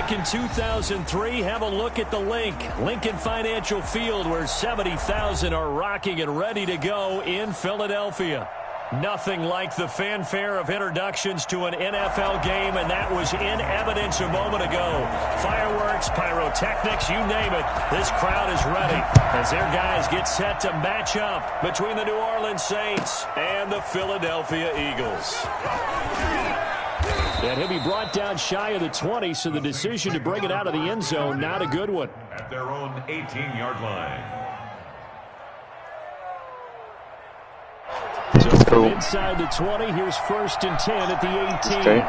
back in 2003, have a look at the Lincoln Financial Field, where 70,000 are rocking and ready to go in Philadelphia. Nothing like the fanfare of introductions to an NFL game, and that was in evidence a moment ago. Fireworks, pyrotechnics, you name it. This crowd is ready as their guys get set to match up between the New Orleans Saints and the Philadelphia Eagles. And he'll be brought down shy of the 20, so the decision to bring it out of the end zone, not a good one. At their own 18-yard line. So from inside the 20, here's 1st and 10 at the 18. Okay.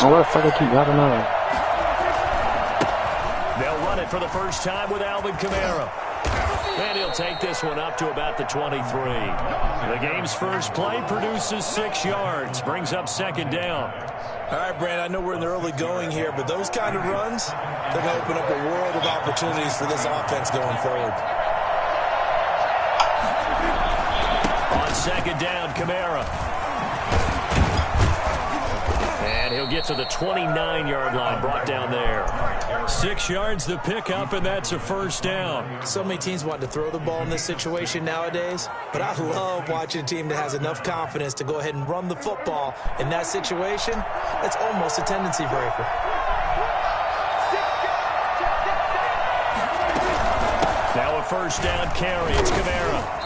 Oh, what the fuck I keep grabbing on? They'll run it for the first time with Alvin Kamara. And he'll take this one up to about the 23. The game's first play produces 6 yards, brings up 2nd down. All right, Brandon, I know we're in the early going here, but those kind of runs, they're going to open up a world of opportunities for this offense going forward. On 2nd down, Kamara. And he'll get to the 29-yard line, brought down there. 6 yards the pickup, and that's a 1st down. So many teams want to throw the ball in this situation nowadays, but I love watching a team that has enough confidence to go ahead and run the football in that situation. It's almost a tendency breaker. Now a 1st down carry. It's Kamara.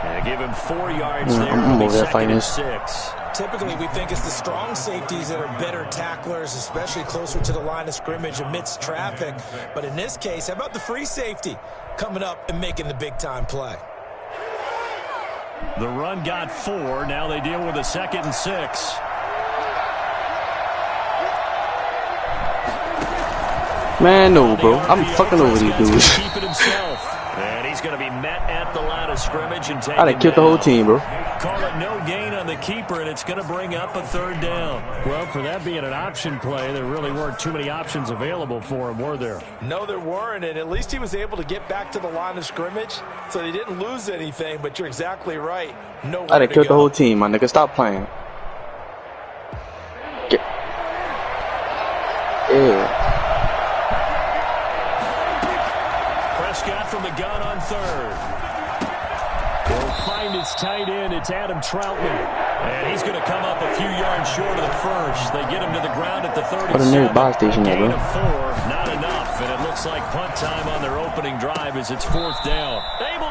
And give him 4 yards there. I'm over there 2nd and 6. Typically, we think it's the strong safeties that are better tacklers, especially closer to the line of scrimmage amidst traffic. But in this case, how about the free safety coming up and making the big-time play? The run got 4. Now they deal with a 2nd and 6. Man, no, bro. I'm fucking over these dudes. Keep it himself. And he's going to be met at the line of scrimmage and taken I done killed the whole team, bro. Call it no gain on the keeper, and it's going to bring up a 3rd down. Well, for that being an option play, there really weren't too many options available for him, were there? No, there weren't, and at least he was able to get back to the line of scrimmage, so they didn't lose anything, but you're exactly right. No, I done killed the whole team, my nigga. Stop playing. Get. Yeah. Prescott from the gun on 3rd. He'll find his tight end. It's Adam Troutman. And he's going to come up a few yards short of the 1st. They get him to the ground at the 37. What a nearest buy station there, bro. Gain of 4, not enough. And it looks like punt time on their opening drive as it's 4th down.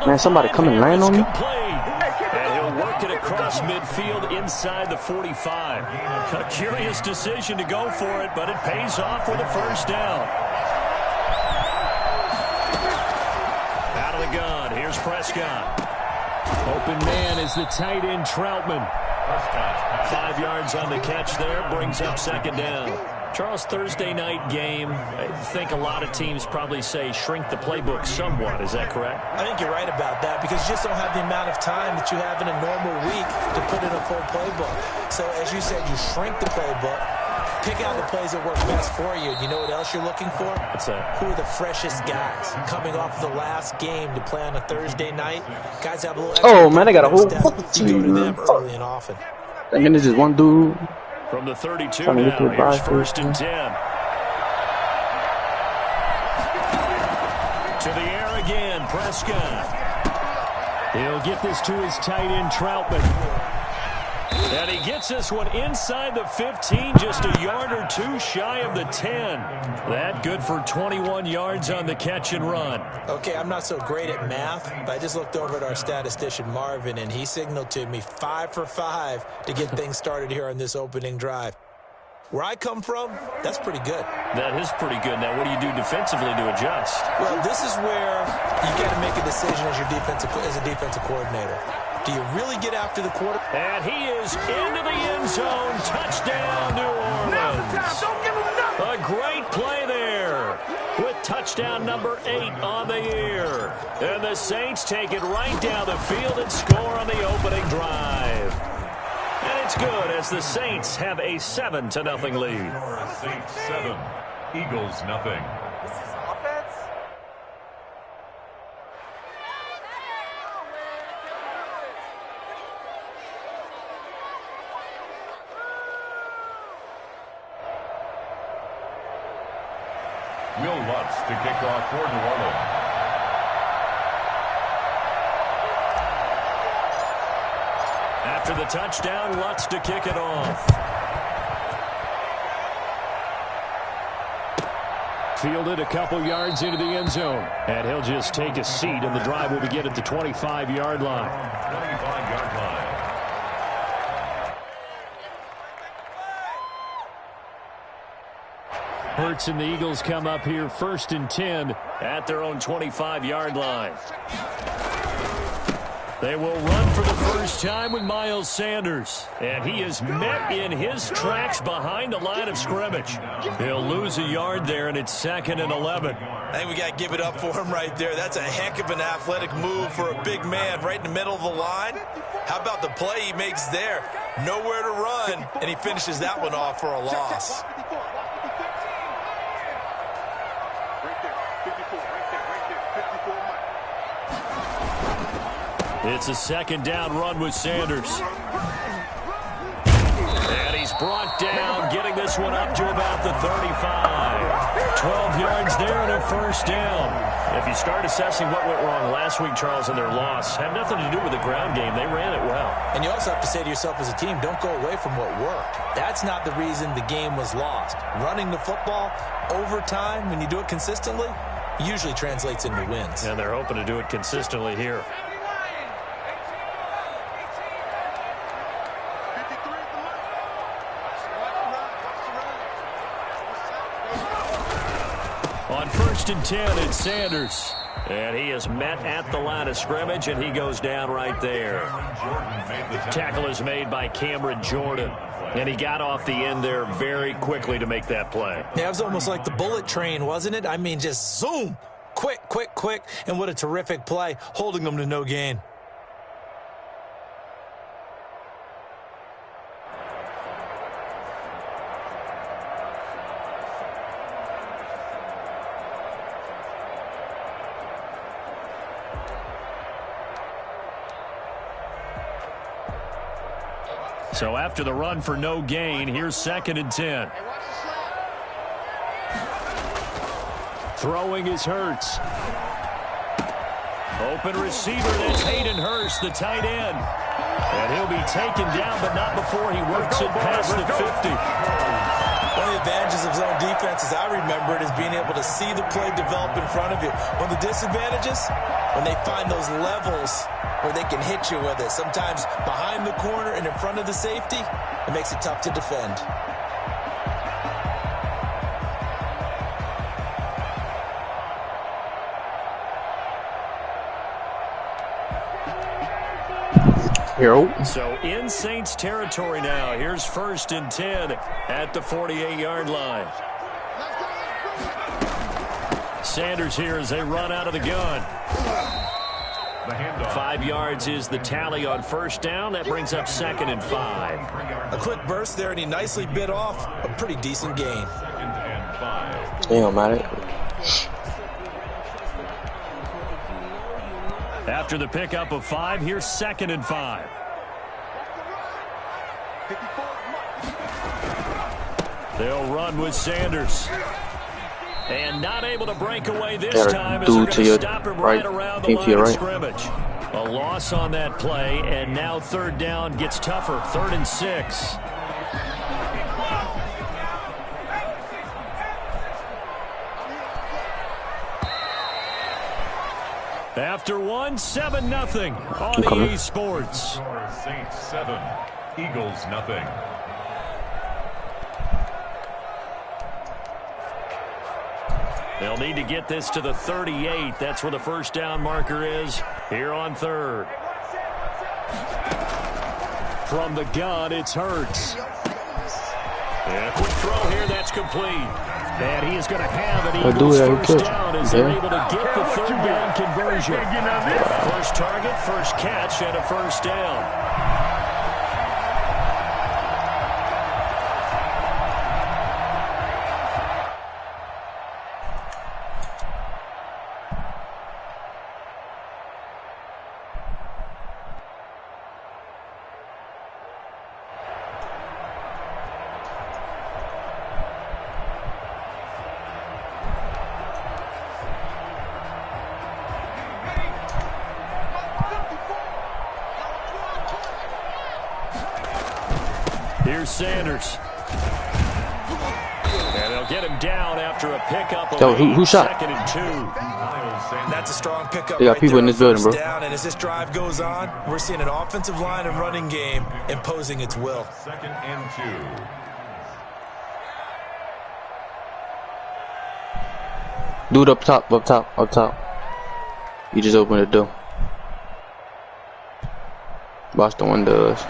Man, somebody come and land on me. And he'll work it across midfield inside the 45. A curious decision to go for it, but it pays off with a 1st down. Out of the gun, here's Prescott. Open man is the tight end, Troutman. 5 yards on the catch there, brings up 2nd down. Charles, Thursday night game, I think a lot of teams probably say shrink the playbook somewhat. Is that correct? I think you're right about that because you just don't have the amount of time that you have in a normal week to put in a full playbook. So as you said, you shrink the playbook, pick out the plays that work best for you. You know what else you're looking for? What's that? Who are the freshest guys coming off the last game to play on a Thursday night? Guys have a little extra. Oh, man, I got a whole fucking team. You go to them team. early and often. Thinking it's just one dude. From the 32 Trying to get to now, the here's buy 1st and station. 10. To the air again, Prescott. He'll get this to his tight end, Troutman. And he gets this one inside the 15, just a yard or 2 shy of the 10. That good for 21 yards on the catch and run. Okay, I'm not so great at math, but I just looked over at our statistician, Marvin, and he signaled to me 5 for 5 to get things started here on this opening drive. Where I come from, that's pretty good. That is pretty good. Now, what do you do defensively to adjust? Well, this is where you got to make a decision as a defensive coordinator. Do you really get after the quarter? And he is into the end zone. Touchdown, New Orleans. Now's the time. Don't give him nothing. A great play there with touchdown number 8 on the year. And the Saints take it right down the field and score on the opening drive. And it's good as the Saints have a 7-0 lead. Saints 7, Eagles nothing. Will Lutz to kick off for New Orleans. After the touchdown, Lutz to kick it off. Fielded a couple yards into the end zone. And he'll just take a seat, and the drive will begin at the 25-yard line. 25-yard line. Hurts and the Eagles come up here 1st and 10 at their own 25-yard line. They will run for the first time with Miles Sanders. And he is met in his tracks behind the line of scrimmage. He'll lose a yard there, and it's 2nd and 11. I think we got to give it up for him right there. That's a heck of an athletic move for a big man right in the middle of the line. How about the play he makes there? Nowhere to run, and he finishes that one off for a loss. It's a 2nd down run with Sanders. And he's brought down, getting this one up to about the 35. 12 yards there and a 1st down. If you start assessing what went wrong last week, Charles, in their loss, had nothing to do with the ground game. They ran it well. And you also have to say to yourself as a team, don't go away from what worked. That's not the reason the game was lost. Running the football over time, when you do it consistently, usually translates into wins. And they're hoping to do it consistently here. On 1st and 10, it's Sanders. And he is met at the line of scrimmage, and he goes down right there. Tackle is made by Cameron Jordan. And he got off the end there very quickly to make that play. Yeah, it was almost like the bullet train, wasn't it? I mean, just zoom. Quick, quick, quick. And what a terrific play, holding them to no gain. So after the run for no gain, here's 2nd and 10. Throwing is Hurts. Open receiver, that's Hayden Hurst, the tight end. And he'll be taken down, but not before he works it past the 50. One of the advantages of zone defense, as I remember it, is being able to see the play develop in front of you. One of the disadvantages, when they find those levels where they can hit you with it, sometimes behind the corner and in front of the safety, it makes it tough to defend. So in Saints territory now. Here's 1st and 10 at the 48-yard line. Sanders here as they run out of the gun. 5 yards is the tally on 1st down. That brings up 2nd and 5. A quick burst there, and he nicely bit off a pretty decent gain. Damn, man. After the pickup of 5, here's 2nd and 5. They'll run with Sanders. And not able to break away this time as they're going to stop him right around the line of scrimmage. A loss on that play, and now 3rd down gets tougher. 3rd and 6. After 7-0 on EA Sports. Saints 7, Eagles nothing. They'll need to get this to the 38. That's where the 1st down marker is here on 3rd. From the gun, it's Hurts. And a quick throw here, that's complete. And he is going to have an Eagles 1st down as they're able to get the 3rd down conversion. First target, first catch, and a 1st down. Here's Sanders. And they'll get him down after a pickup of Yo, who shot? 2nd and 2. That's a strong pickup. They got right people there in this building, bro. down, and as this drive goes on, we're seeing an offensive line and running game imposing its will. 2nd and 2. Dude up top. You just open the door. Watch the windows.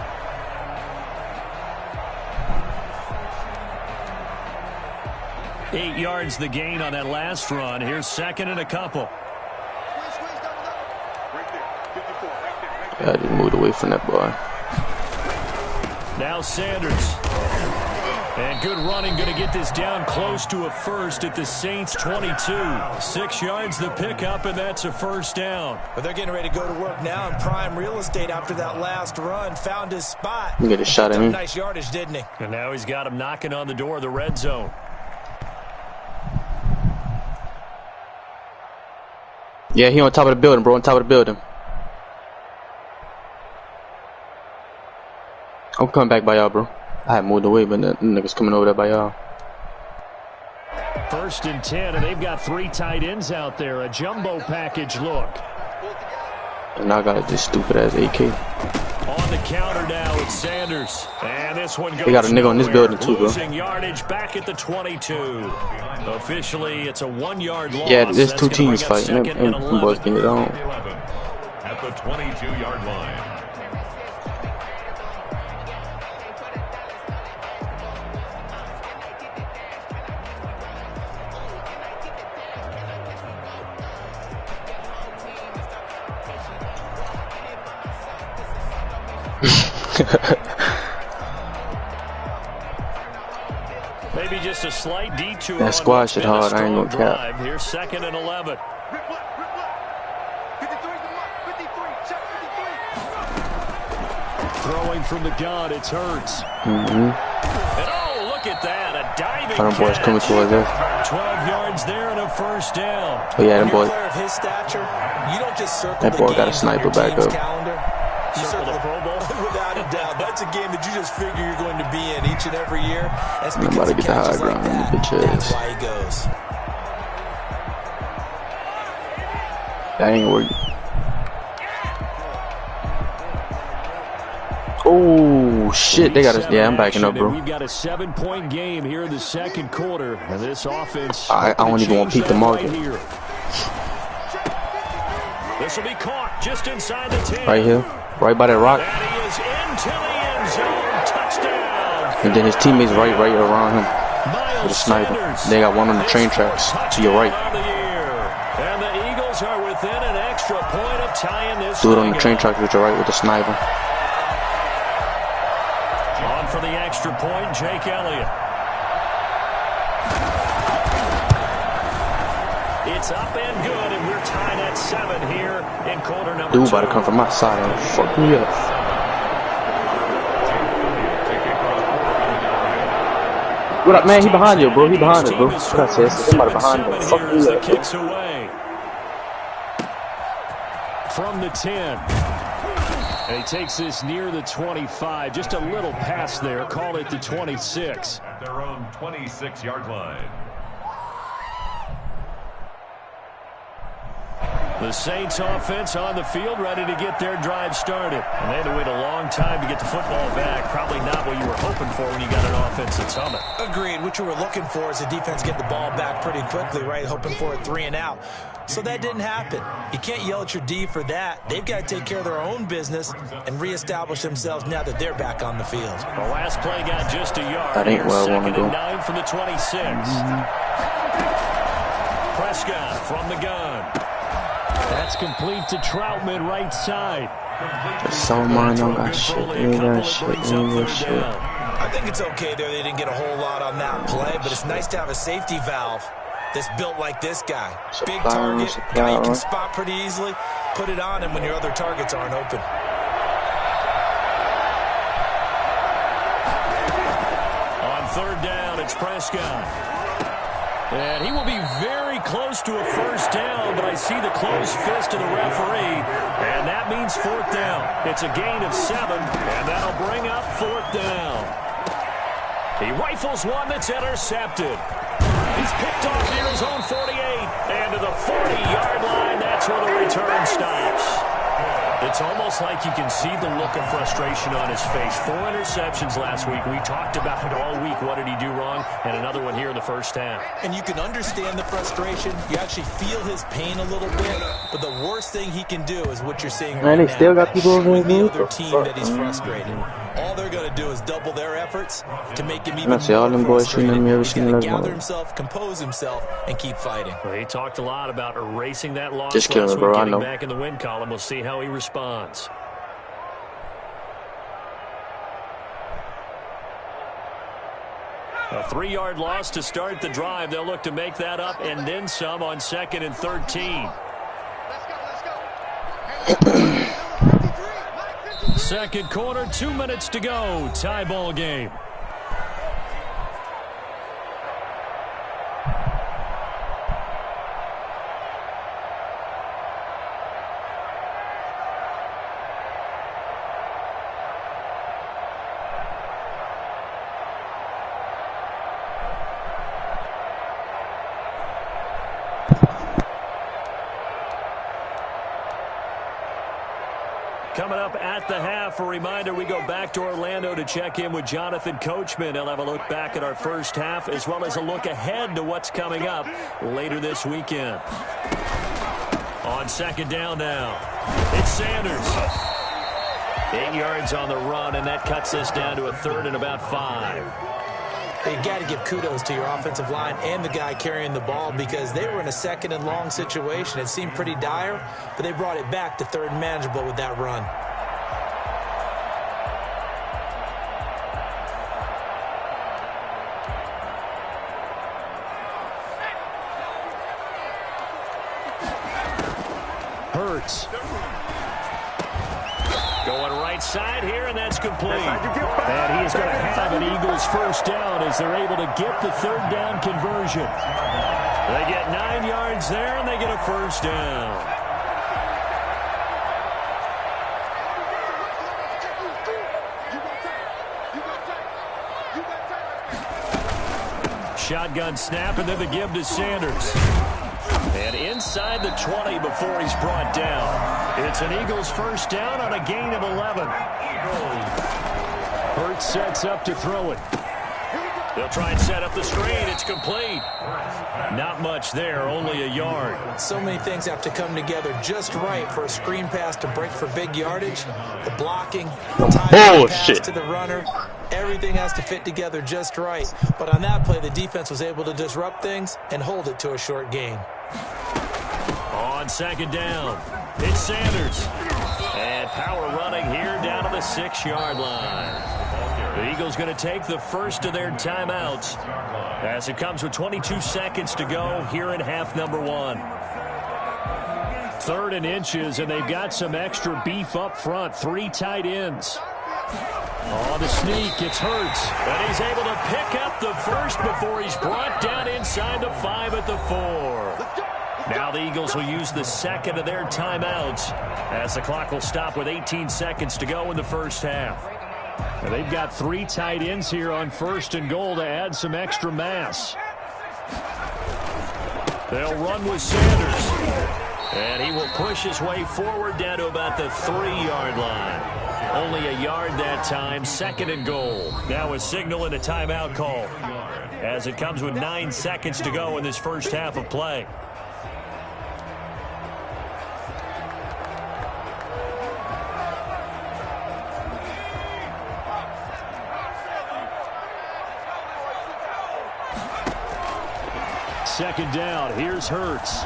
Eight yards the gain on that last run. Here's 2nd and a couple. Yeah, I just moved away from that boy. Now Sanders. And good running, going to get this down close to a first at the Saints 22. 6 yards the pickup, and that's a first down. But they're getting ready to go to work now in prime real estate after that last run. Found his spot. You get a shot at him. Nice yardage, didn't he? And now he's got him knocking on the door of the red zone. Yeah, he on top of the building, bro. On top of the building. I'm coming back by y'all, bro. I had moved away, but the niggas coming over there by y'all. 1st and 10, and they've got 3 tight ends out there. A jumbo package look. And I got this stupid ass AK. On the counter now, it's Sanders. And this one goes. They got a nigga on this building too, bro. Losing yardage back at the 22. Officially, it's a 1-yard loss. Yeah, there's That's 2 gonna teams bring up fighting. 2nd and Them boys 11. getting it on. 11 at the 22-yard line. Maybe just a slight detour. That squad shit hard. I ain't gonna cap. Drive. Here's 2nd and 11. Throwing from the gun, it's Hurts. And oh, look at that, a diving Them boys catch. coming towards us. 12 yards there and a first down. Oh yeah, them When you're a boys. player of his stature, you don't just circle That boy the got a games on sniper your back team's up. calendar. You Circle the circle Pro Bowl. without a doubt. That's a game that you just figure you're going to be in each and every year. That's I'm because about to get the high catches like ground on the that, bitch that's ass. why he goes. That ain't working. Oh shit, they got us. Yeah, I'm backing up, bro. We've got a 7-point game here in the 2nd quarter. And this offense. I don't even want to peek the market. This will be caught just inside the 10. Right here, right by that rock. And he is into the end zone. Touchdown. And then his teammates right around him with a Miles sniper. Sanders. They got one on the train tracks to your right. Touchdown of the year. And the Eagles are within an extra point of tying this Dude on the thing train up. tracks with your right with the sniper. On for the extra point, Jake Elliott. It's up and good, and we're tied at 7 here in quarter number 2. Dude about to come from my side and fuck me up. What up, man? He behind you, bro. He behind us, bro. What I said, somebody behind you. Fuck me up. Kicks away from the 10. And he takes this near the 25. Just a little pass there. Call it the 26. At their own 26-yard line. The Saints offense on the field, ready to get their drive started. And they had to wait a long time to get the football back. Probably not what you were hoping for when you got an offense that's humming. Agreed. What you were looking for is the defense get the ball back pretty quickly, right? Hoping for a 3 and out. So that didn't happen. You can't yell at your D for that. They've got to take care of their own business and reestablish themselves now that they're back on the field. The last play got just a yard. That ain't where I want to go. 2nd and 9 from the 26. Prescott from the gun. That's complete to Troutman, right side. So mine don't got shit. Ain't got shit. Ain't got shit. I think it's okay there. They didn't get a whole lot on that play, but it's nice to have a safety valve that's built like this guy. Big target, guy you can spot pretty easily. Put it on him when your other targets aren't open. On 3rd down, it's Prescott. And he will be very close to a first down, but I see the closed fist of the referee, and that means 4th down. It's a gain of 7, and that'll bring up 4th down. He rifles one that's intercepted. He's picked off near his own 48. And to the 40-yard line, that's where the return stops. It's almost like you can see the look of frustration on his face. 4 interceptions last week. We talked about it all week. What did he do wrong? And another one here in the first half. And you can understand the frustration. You actually feel his pain a little bit. But the worst thing he can do is what you're seeing right now. Still got people over the other team that he's frustrated. All they're going to do is double their efforts to make him even more frustrated. He's going to gather himself, compose himself, and keep fighting. Well, he talked a lot about erasing that loss. Just kidding, bro. I know. Back in the win column. We'll see how he responds. A 3-yard loss to start the drive. They'll look to make that up and then some on 2nd and 13. Second quarter, 2 minutes to go. Tie ball game. Coming up at the half, a reminder, we go back to Orlando to check in with Jonathan Coachman. He'll have a look back at our first half as well as a look ahead to what's coming up later this weekend. On 2nd down now, it's Sanders. 8 yards on the run, and that cuts this down to a 3rd and about 5. You got to give kudos to your offensive line and the guy carrying the ball because they were in a 2nd and long situation. It seemed pretty dire, but they brought it back to 3rd and manageable with that run. Hurts. Going right side here, and that's complete. And he is going to have an Eagles first down as they're able to get the 3rd down conversion. They get 9 yards there, and they get a first down. Shotgun snap, and then the give to Sanders. And inside the 20 before he's brought down. It's an Eagles first down on a gain of 11. Hurts sets up to throw it. They'll try and set up the screen. It's complete. Not much there, only a yard. So many things have to come together just right for a screen pass to break for big yardage. The blocking, the timing pass to the runner. Everything has to fit together just right. But on that play, the defense was able to disrupt things and hold it to a short gain. On 2nd down, it's Sanders. And power running here down to the 6-yard line. The Eagles going to take the first of their timeouts as it comes with 22 seconds to go here in half number 1. 3rd and inches, and they've got some extra beef up front. 3 tight ends. On the sneak, it's Hurts. And he's able to pick up the first before he's brought down inside the 5 at the 4. Now the Eagles will use the 2nd of their timeouts as the clock will stop with 18 seconds to go in the first half. And they've got 3 tight ends here on 1st and goal to add some extra mass. They'll run with Sanders. And he will push his way forward down to about the 3-yard line. Only a yard that time, 2nd and goal. Now a signal and a timeout call as it comes with 9 seconds to go in this first half of play. Second down, here's Hurts.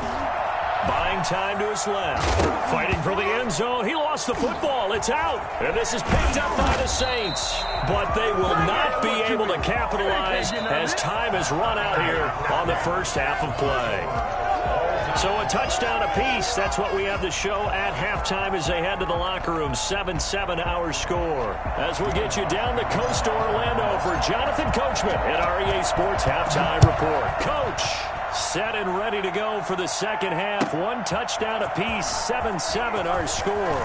Buying time to his left. Fighting for the end zone. He lost the football. It's out. And this is picked up by the Saints. But they will not be able to capitalize as time has run out here on the first half of play. So a touchdown apiece. That's what we have to show at halftime as they head to the locker room. 7-7 our score. As we'll get you down the coast to Orlando for Jonathan Coachman at REA Sports Halftime Report. Coach, set and ready to go for the second half. 1 touchdown apiece. 7-7 our score.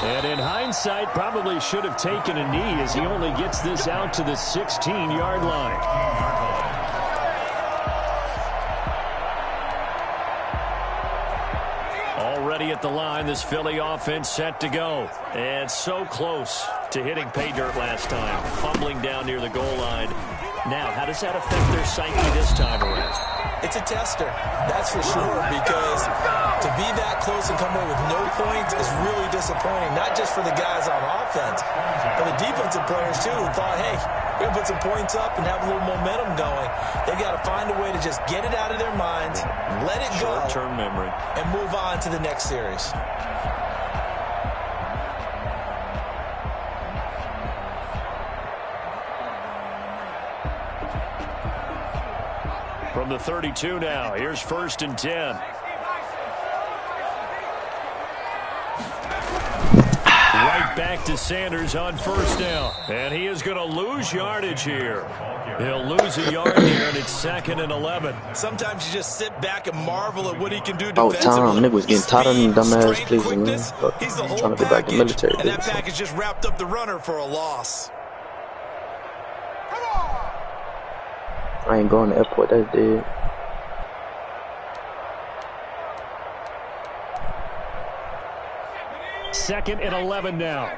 And in hindsight, probably should have taken a knee as he only gets this out to the 16-yard line. Already at the line, this Philly offense set to go. And so close to hitting pay dirt last time, fumbling down near the goal line. Now, how does that affect their psyche this time around? It's a tester, that's for sure, because to be that close and come away with no points is really disappointing, not just for the guys on offense, but the defensive players, too, who thought, hey, we're going to put some points up and have a little momentum going. They've got to find a way to just get it out of their minds, let it go, short-term memory, and move on to the next series. From the 32 now, here's 1st and 10. Right back to Sanders on 1st down. And he is going to lose yardage here. He'll lose a yard here, and it's 2nd and 11. Sometimes you just sit back and marvel at what he can do Oh, defensively. Tom, nigga was getting tired of them dumbass Speed, plays, strength, man. quickness, he's the whole Trying to go back to military. and that package just wrapped up the runner for a loss. I ain't going to the airport, that's dead. Second and 11 now.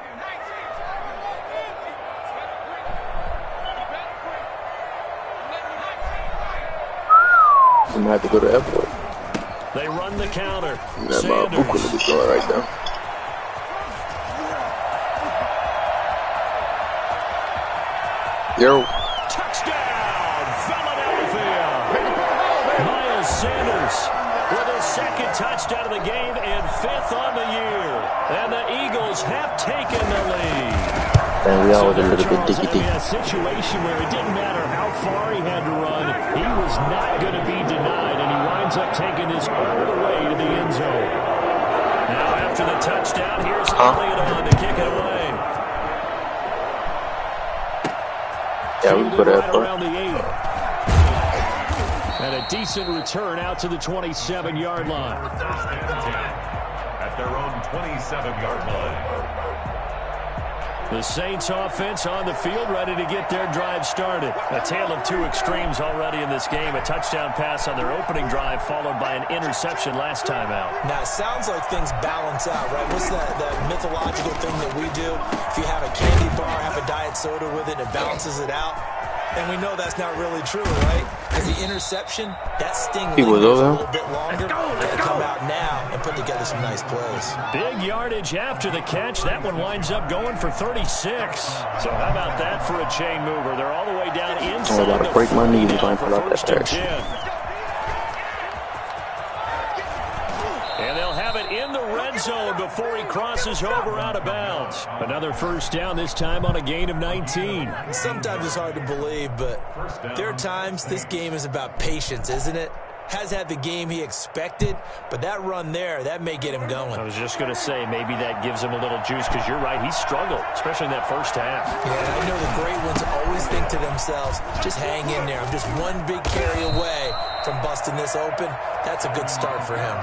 I'm gonna have to go to the airport. They run the counter. That Buku is going right now. Yo. Touchdown, Philadelphia. Miles Sanders with his 2nd touchdown of the game and 5th on the year. And the Eagles have taken the lead. And we all So a little bit Charles, diggy. a situation where it didn't matter how far he had to run, he was not going to be denied, and he winds up taking this all the way to the end zone. Now after the touchdown, here's Elliott on to kick it away. Yeah, we put it Right up. around the 8. And a decent return out to the 27-yard line. At their own 27-yard line. The Saints offense on the field, ready to get their drive started. A tale of two extremes already in this game. A touchdown pass on their opening drive, followed by an interception last time out. Now, it sounds like things balance out, right? What's that mythological thing that we do? If you have a candy bar, have a diet soda with it, it balances it out. And we know that's not really true, right? Because the interception, that sting lingers a little bit longer. They come out now and put together some nice plays. Big yardage after the catch. That one winds up going for 36. So how about that for a chain mover? They're all the way down inside. I'm about to break my knees if I pull out that pass. And they'll have it in the red zone before he crosses over out of bounds. Another first down, this time on a gain of 19. Sometimes it's hard to believe, but there are times this game is about patience, isn't it? Has had the game he expected, but that run there, that may get him going. I was just going to say, maybe that gives him a little juice, because you're right, he struggled, especially in that first half. Yeah, and I know the great ones always think to themselves, just hang in there. I'm just one big carry away from busting this open. That's a good start for him.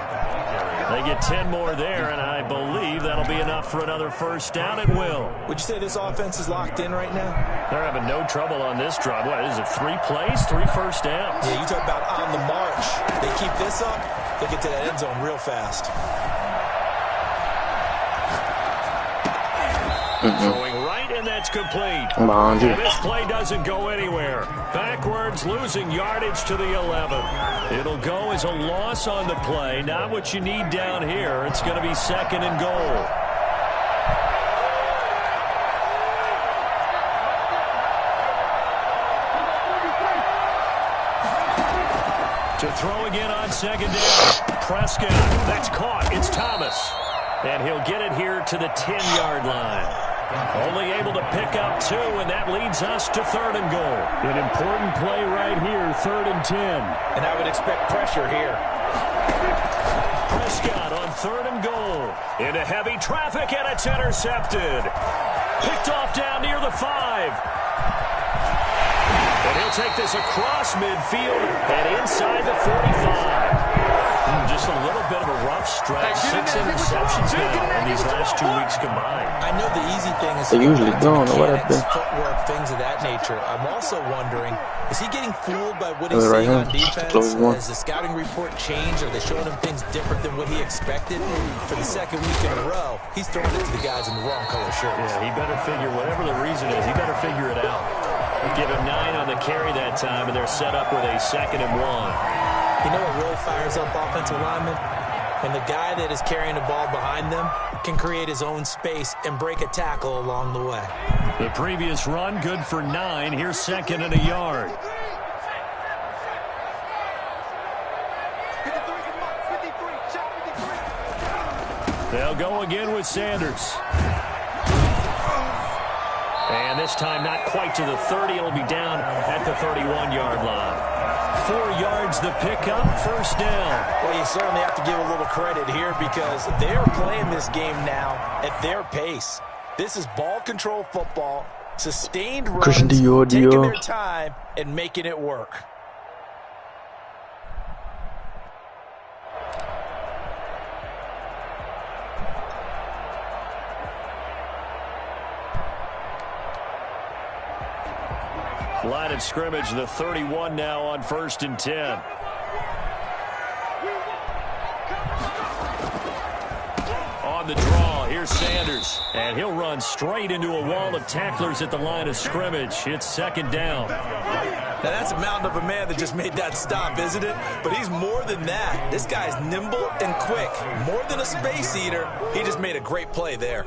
They get 10 more there, and I believe that'll be enough for another first down at will. Would you say this offense is locked in right now? They're having no trouble on this drive. What is it, 3 plays, 3 first downs? Yeah, you talk about on the march. They keep this up, they get to that end zone real fast. Throwing right, and that's complete. I'm behind you. And this play doesn't go anywhere. Backwards, losing yardage to the 11. It'll go as a loss on the play. Not what you need down here. It's going to be 2nd and goal. To throw again on 2nd down. Prescott, that's caught. It's Thomas. And he'll get it here to the 10-yard line. Only able to pick up 2, and that leads us to 3rd and goal. An important play right here, 3rd and 10. And I would expect pressure here. Prescott on 3rd and goal. Into heavy traffic, and it's intercepted. Picked off down near the 5. And he'll take this across midfield and inside the 45. just a little bit of a rough stretch. 6 interceptions now in these last 2 weeks combined. I know the easy thing is they usually don't know what happened. Footwork, things of that nature. I'm also wondering, is he getting fooled by what he's right seeing here. on defense? Has the scouting report changed? Are they showing him things different than what he expected? For the second week in a row, he's throwing it to the guys in the wrong color shirts. Yeah, he better figure, whatever the reason is, he better figure it out. Give him 9 on the carry that time, and they're set up with a 2nd and 1. You know what really fires up offensive linemen? When the guy that is carrying the ball behind them can create his own space and break a tackle along the way. The previous run, good for 9. Here's 2nd and a yard. They'll go again with Sanders. And this time not quite to the 30. It'll be down at the 31-yard line. 4 yards the pickup, 1st down. Well, you certainly have to give a little credit here because they're playing this game now at their pace. This is ball control football, sustained runs, Christian taking their time and making it work. Line of scrimmage, the 31 now on 1st and 10. On the draw, here's Sanders. And he'll run straight into a wall of tacklers at the line of scrimmage. It's 2nd down. Now, that's a mountain of a man that just made that stop, isn't it? But he's more than that. This guy's nimble and quick. More than a space eater, he just made a great play there.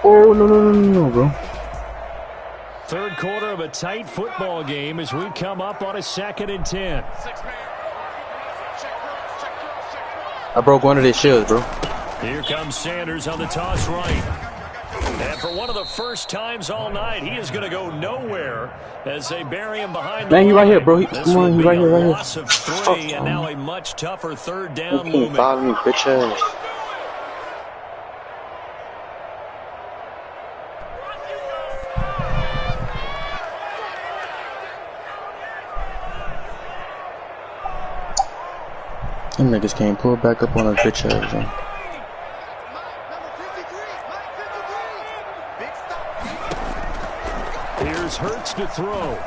Oh, no, bro. 3rd quarter of a tight football game as we come up on a 2nd and 10. I broke one of their shields, bro. Here comes Sanders on the toss right. And for one of the first times all night, he is going to go nowhere as they bury him behind the Man, he right here, bro. This Come on, will he be right a here, right here. loss of 3, and now a much tougher 3rd down You can't looming. follow me, bitch ass. Them niggas can't pull back up on a bitch ass, man. Here's Hurts to throw.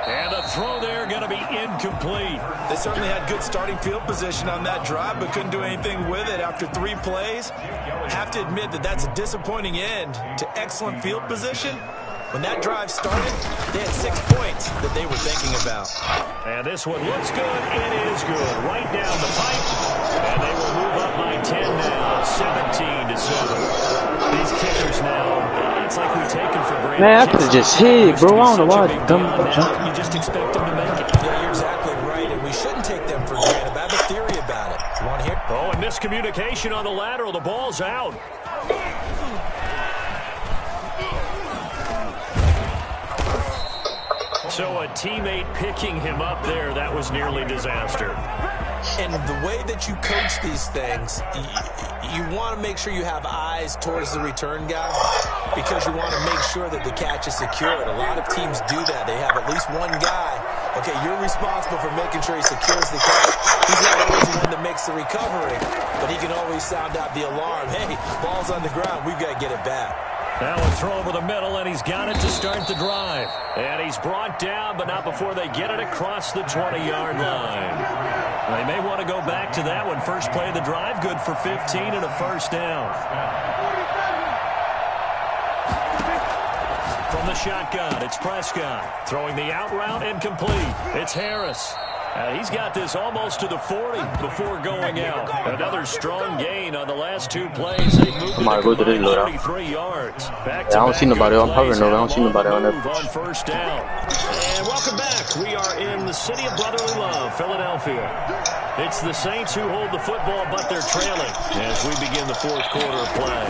And the throw there going to be incomplete. They certainly had good starting field position on that drive, but couldn't do anything with it after 3 plays. Have to admit that that's a disappointing end to excellent field position. When that drive started, they had 6 points that they were thinking about. And this one looks good. It is good. Right down the pipe. And they will move up by 10 now. 17-7. These kickers now, it's like we take them for granted. Man, I could have just hit, bro. I don't know why I dumb jump. You just expect them to make it. Yeah, you're exactly right, and we shouldn't take them for granted. I have a theory about it. You want to hear? Oh, and miscommunication on the lateral. The ball's out. So a teammate picking him up there, that was nearly disaster. And the way that you coach these things, you want to make sure you have eyes towards the return guy because you want to make sure that the catch is secured. A lot of teams do that. They have at least one guy. Okay, you're responsible for making sure he secures the catch. He's not always the one that makes the recovery, but he can always sound out the alarm. Hey, ball's on the ground. We've got to get it back. Now a throw over the middle, and he's got it to start the drive. And he's brought down, but not before they get it across the 20-yard line. They may want to go back to that one. First play of the drive, good for 15 and a 1st down. From the shotgun, it's Prescott. Throwing the out route, incomplete. It's Harris. He's got this almost to the 40 before going out. Another strong gain on the last 2 plays. They moved to 33 yards. Back to I don't see nobody. I'm hovering over. I don't see nobody on that. On 1st down. And welcome back. We are in the city of brotherly love, Philadelphia. It's the Saints who hold the football, but they're trailing as we begin the 4th quarter of play.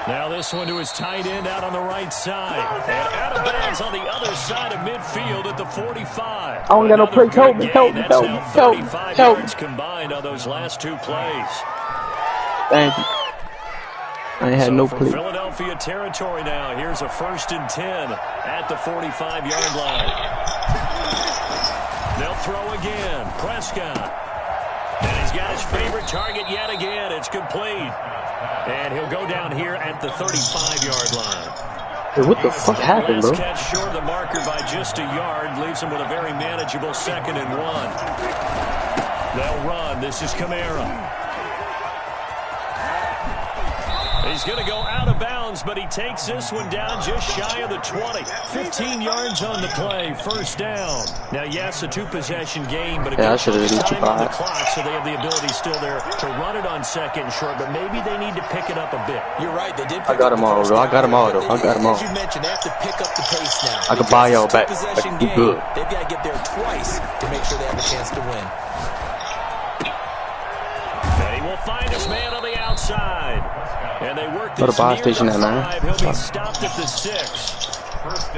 Now this one to his tight end out on the right side. And out of bounds on the other side of midfield at the 45. I don't got no play. Help me, help me, help me, help me, 35 help me. yards combined on those last two plays. Thank you. I ain't had no from play. Philadelphia territory now. Here's a 1st and 10 at the 45-yard line. They'll throw again. Prescott. And he's got his favorite target yet again. It's complete. And he'll go down here at the 35-yard line. Hey, what the fuck happened, bro? Catch short of the marker by just a yard. Leaves him with a very manageable 2nd and 1. They'll run. This is Kamara. He's going to go out of bounds, but he takes this one down just shy of the 20. 15 yards on the play, 1st down. Now, yes, a 2-possession game, but I should have time on the clock, so they have the ability still there to run it on 2nd and short, but maybe they need to pick it up a bit. You're right, they did. I got them all, bro. I got them all, though. I got them all. As you mentioned, they have to pick up the pace now. I can buy y'all back. Like, you good. They've got to get there twice to make sure they have a chance to win. And he will find his man on the outside. And they work this Go to buy near station the at 9. 5. He'll be stopped at the 6.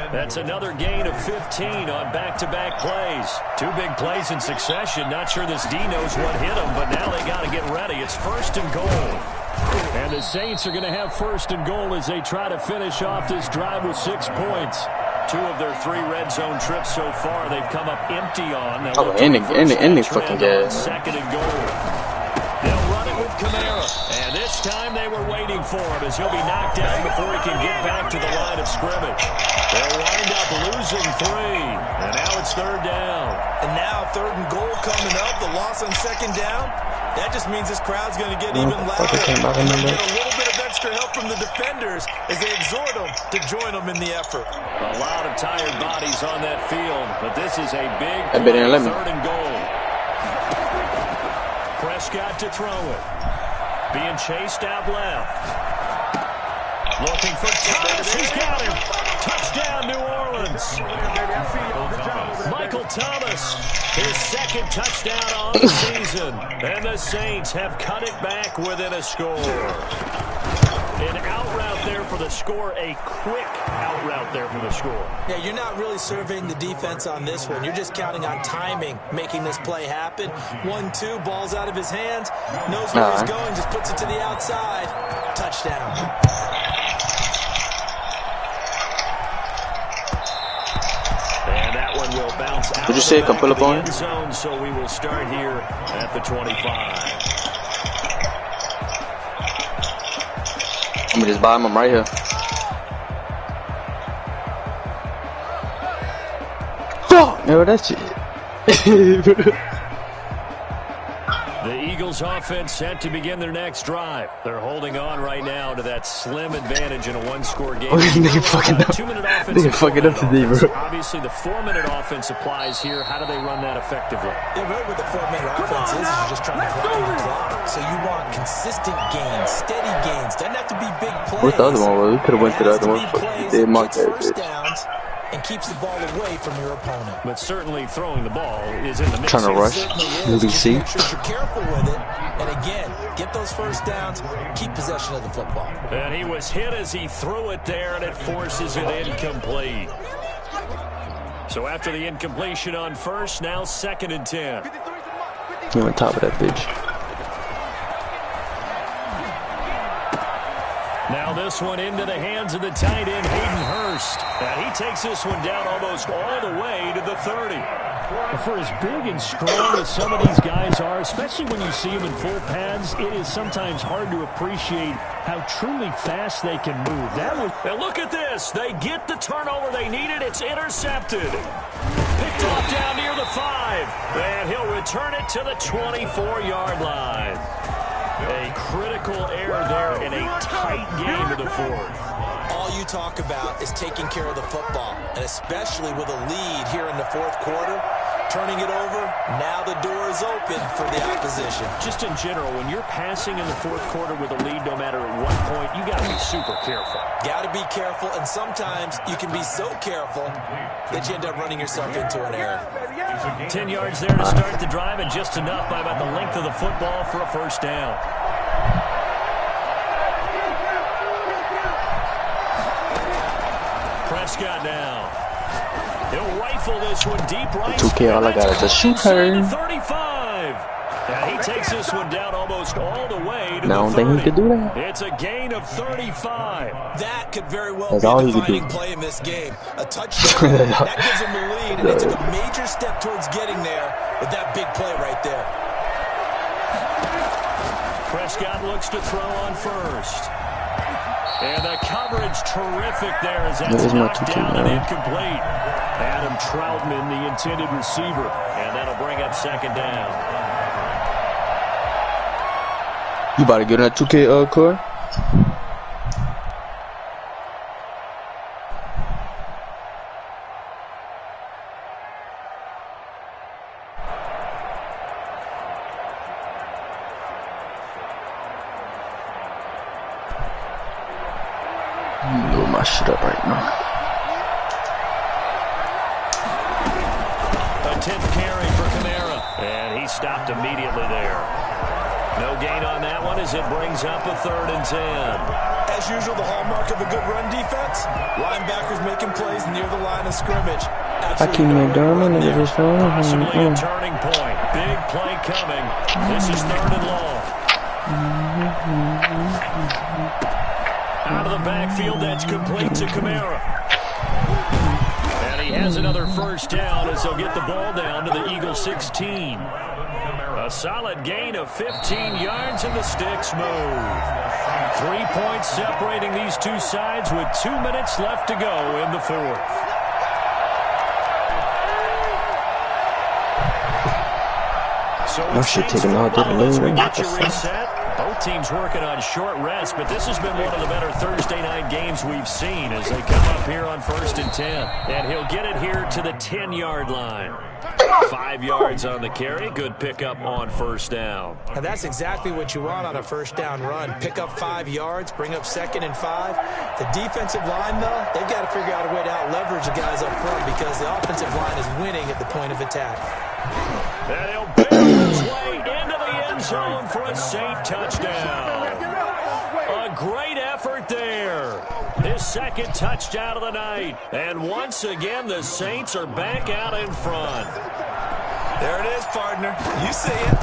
That's another gain of 15 on back-to-back plays. 2 big plays in succession. Not sure this D knows what hit him, but now they got to get ready. It's 1st and goal. And the Saints are going to have 1st and goal as they try to finish off this drive with 6 points. 2 of their 3 red zone trips so far, they've come up empty on. Oh, ending fucking gas. 2nd and goal. They'll run it with Kamara. And this time they were waiting for him as he'll be knocked down before he can get back to the line of scrimmage. They'll wind up losing 3. And now it's 3rd down. And now 3rd and goal coming up. The loss on 2nd down. That just means this crowd's going to get even louder. Get a little bit of extra help from the defenders as they exhort them to join them in the effort. A lot of tired bodies on that field, but this is a big 3rd and goal. Prescott to throw it. Being chased out left. Looking for Thomas. He's got him. Touchdown, New Orleans. Michael Thomas, his 2nd touchdown on the season. And the Saints have cut it back within a score. An out route there for the score. A quick out route there for the score. Yeah, you're not really surveying the defense on this one. You're just counting on timing, making this play happen. 1-2, ball's out of his hands. Knows where he's going, just puts it to the outside. Touchdown. And that one will bounce out. Did you say it can pull up on end zone, so we will start here at the 25. I'm gonna just buy him. I'm right here. Fuck! No, that's it. The Eagles offense set to begin their next drive. They're holding on right now to that slim advantage in a 1-score game. Nigga fucking up. 2-minute offense. Nigga fucking up today, bro. Obviously, the 4-minute offense applies here. How do they run that effectively? Yeah, really what the 4-minute offense is you're just trying to grind the clock. So you want consistent gains, steady gains. Doesn't have to be big plays. Where's the other one? Well, we could have went to the other one. They marked that first bitch. downs and keeps the ball away from your opponent. But certainly throwing the ball is in the mix. Trying to rush. Moving C. Make sure you're careful with it. And again, get those first downs, keep possession of the football. And he was hit as he threw it there, and it forces it incomplete. So after the incompletion on 1st, now 2nd and 10. You're on top of that bitch. Now this one into the hands of the tight end, Hayden Hurst. And he takes this one down almost all the way to the 30. For as big and strong as some of these guys are, especially when you see them in full pads, it is sometimes hard to appreciate how truly fast they can move. And look at this. They get the turnover they needed. It's intercepted. Picked off down near the 5. And he'll return it to the 24-yard line. A critical error there in a tight game of the 4th. All you talk about is taking care of the football, and especially with a lead here in the 4th quarter, turning it over, now the door is open for the opposition. Just in general, when you're passing in the 4th quarter with a lead, no matter at what point, you got to be super careful. Got to be careful, and sometimes you can be so careful that you end up running yourself into an error. 10 yards there to start the drive, and just enough by about the length of the football for a 1st down. Prescott now. He'll rifle this one deep right. 2K, all I got is a shoot her. 35. And he takes this one down almost all the way to I don't the 30. think he could do that. It's a gain of 35. That could very well That's be all a he could defining do. play in this game. A touchdown, that gives him the lead, and he took a major step towards getting there with that big play right there. Prescott looks to throw on first. And the coverage terrific there as that's knocked down and incomplete. Adam Troutman, the intended receiver. And that'll bring up second down. You about to get on that 2K, Corey? Load my shit up right now. A 10th carry for Kamara. And he stopped immediately there. No gain on that one as it brings up a 3rd and 10. As usual, the hallmark of a good run defense, linebackers making plays near the line of scrimmage. Hakeem McDermott is this phone. Possibly a turning point. Big play coming. This is 3rd and long. Out of the backfield, that's complete to Kamara. And he has another first down as they'll get the ball down to the Eagles 16. A solid gain of 15 yards and the sticks move. 3 points separating these two sides with 2 minutes left to go in the 4th. So I should take an all day to as we learn. get you reset. Both teams working on short rest, but this has been one of the better Thursday night games we've seen as they come up here on 1st and 10. And he'll get it here to the 10-yard line. 5 yards on the carry. Good pickup on first down. And that's exactly what you want on a first down run. Pick up 5 yards, bring up 2nd and 5. The defensive line, though, they've got to figure out a way to out-leverage the guys up front because the offensive line is winning at the point of attack. And he'll barrel his way into the end zone for a Saint touchdown. A great effort there. His 2nd touchdown of the night. And once again, the Saints are back out in front. There it is, partner. You see it.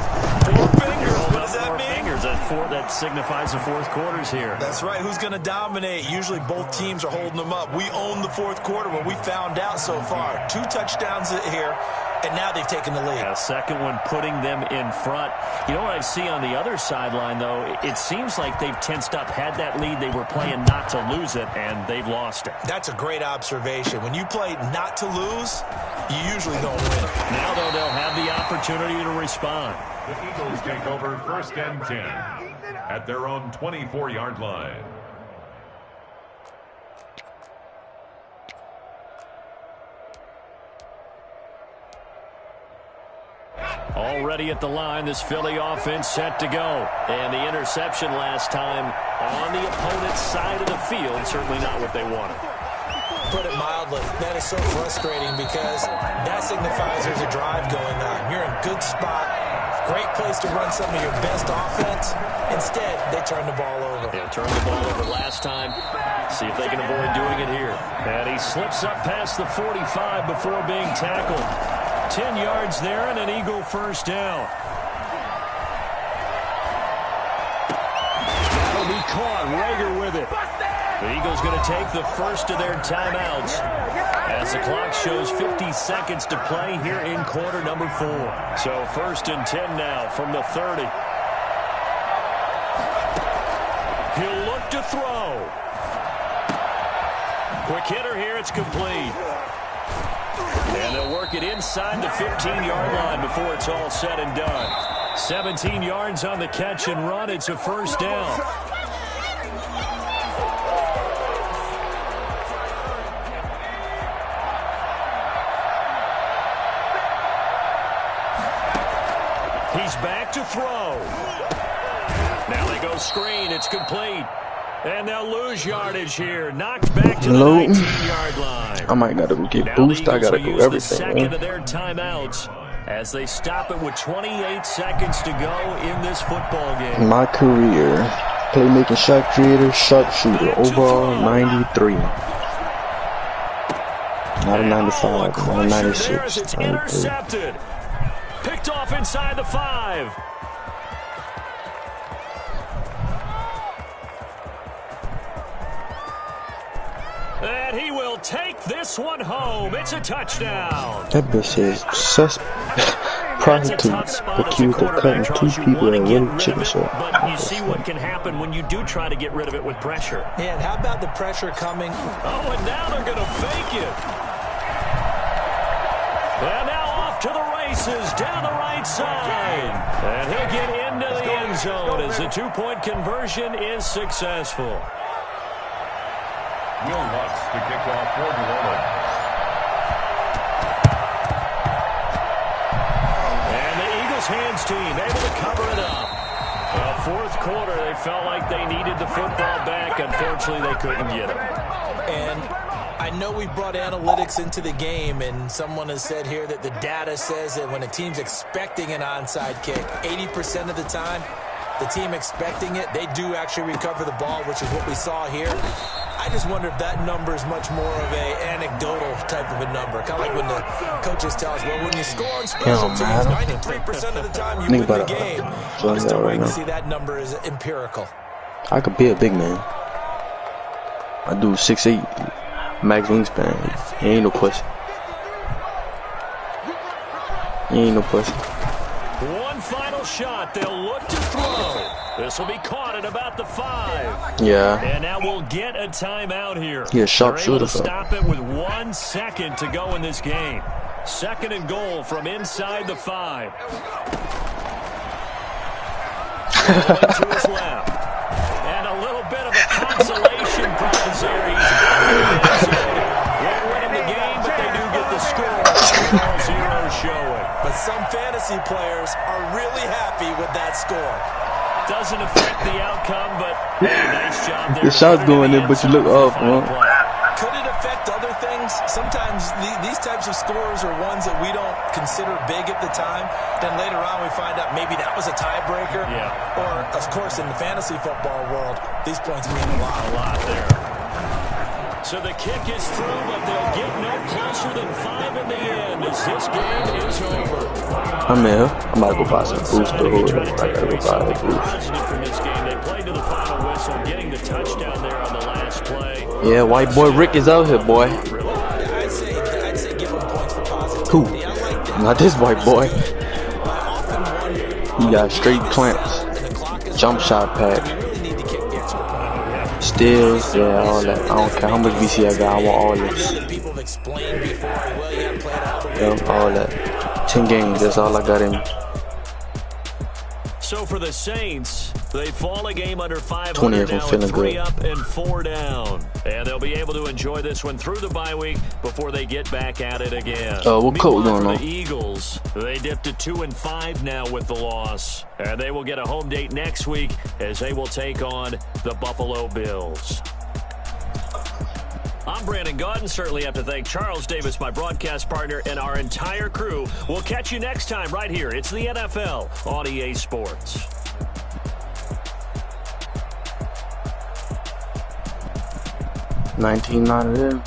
4 fingers. What does that mean? 4 fingers. That signifies the 4th quarter's here. That's right. Who's going to dominate? Usually both teams are holding them up. We own the 4th quarter, what we found out so far. 2 touchdowns here. And now they've taken the lead. A second one putting them in front. You know what I see on the other sideline, though? It seems like they've tensed up, had that lead. They were playing not to lose it, and they've lost it. That's a great observation. When you play not to lose, you usually don't win. Now, though, they'll have the opportunity to respond. The Eagles take over 1st and 10 at their own 24-yard line. Already at the line, this Philly offense set to go. And the interception last time on the opponent's side of the field, certainly not what they wanted. Put it mildly, that is so frustrating because that signifies there's a drive going on. You're in a good spot, great place to run some of your best offense. Instead, they turn the ball over. Yeah, turned the ball over last time. See if they can avoid doing it here. And he slips up past the 45 before being tackled. 10 yards there and an Eagle first down. That'll be caught. Rager with it. The Eagles going to take the first of their timeouts as the clock shows 50 seconds to play here in quarter number 4. So 1st and 10 now from the 30. He'll look to throw. Quick hitter here. It's complete. And they'll work it inside the 15-yard line before it's all said and done. 17 yards on the catch and run. It's a first down. He's back to throw. Now they go screen. It's complete. And they'll lose yardage here. Knocked back to the 19-yard line. I might gotta get boost. I gotta do everything. Second of their timeouts as they stop it with 28 seconds to go in this football game. My career, playmaking shot creator, sharpshooter, overall 93. Not a 95, not a 96. It's intercepted. Picked off inside the 5. And he will take this one home. It's a touchdown. That bitch is suspect. Prior to accused of cutting 2 people that really chicken shit. But you see what can happen when you do try to get rid of it with pressure. Yeah, and how about the pressure coming? Oh, and now they're going to fake it. And now off to the races down the right side. And he'll get into the end zone as the 2-point conversion is successful. Will Lutz to kick off for New Orleans. And the Eagles hands team able to cover it up. Fourth quarter, they felt like they needed the football back. Unfortunately, they couldn't get it. And I know we brought analytics into the game, and someone has said here that the data says that when a team's expecting an onside kick, 80% of the time, the team expecting it, they do actually recover the ball, which is what we saw here. I just wonder if that number is much more of a anecdotal type of a number. Kind of like when the coaches tell us, well, when you score on special teams, 93% of the time you win the game. I'm still waiting to see that number is empirical. I could be a big man. I do 6'8", max wingspan. He ain't no pussy. He ain't no pussy. One final shot. They'll look to throw. This will be caught at about the 5. Yeah. And now we'll get a timeout here. He a sharpshooter. Stop it with 1 second to go in this game. 2nd and goal from inside the 5. To his left. And a little bit of a consolation prize there. He's won't win the game, but they do get the score. 0 showing. But some fantasy players are really happy with that score. Doesn't affect the outcome, but nice job there. The shot's going in, but you look off, man. Could it affect other things? Sometimes these types of scores are ones that we don't consider big at the time. Then later on we find out maybe that was a tiebreaker. Yeah. Or, of course, in the fantasy football world, these points mean a lot. A lot there. So the kick is through, but they'll get no closer than 5 in the end as this game is over. I'm here. I'm about to go buy some booster. I gotta go buy a boost. From this game, they played to the final whistle, getting the touchdown there on the last play. Yeah, white boy Rick is out here, boy. I'd say give him points for positivity. Who? I like that. Not this white boy. I often wonder, He got straight clamps, jump shot pad, we really need to kick the extra point. steals, yeah, all that. I don't care how much VC I got. I want all this. People have explained before, well, you gotta play it out the way. Yeah, all that. 10 games. That's all I got in me. So for the Saints, they fall a game under 500 20 of them now, feeling 3 good. up and 4 down. And they'll be able to enjoy this one through the bye week before they get back at it again. What code Meanwhile, going for on? the Eagles, they dipped to 2-5 now with the loss. And they will get a home date next week as they will take on the Buffalo Bills. I'm Brandon Gaudin. Certainly have to thank Charles Davis, my broadcast partner, and our entire crew. We'll catch you next time right here. It's the NFL on EA Sports. 19 out of them.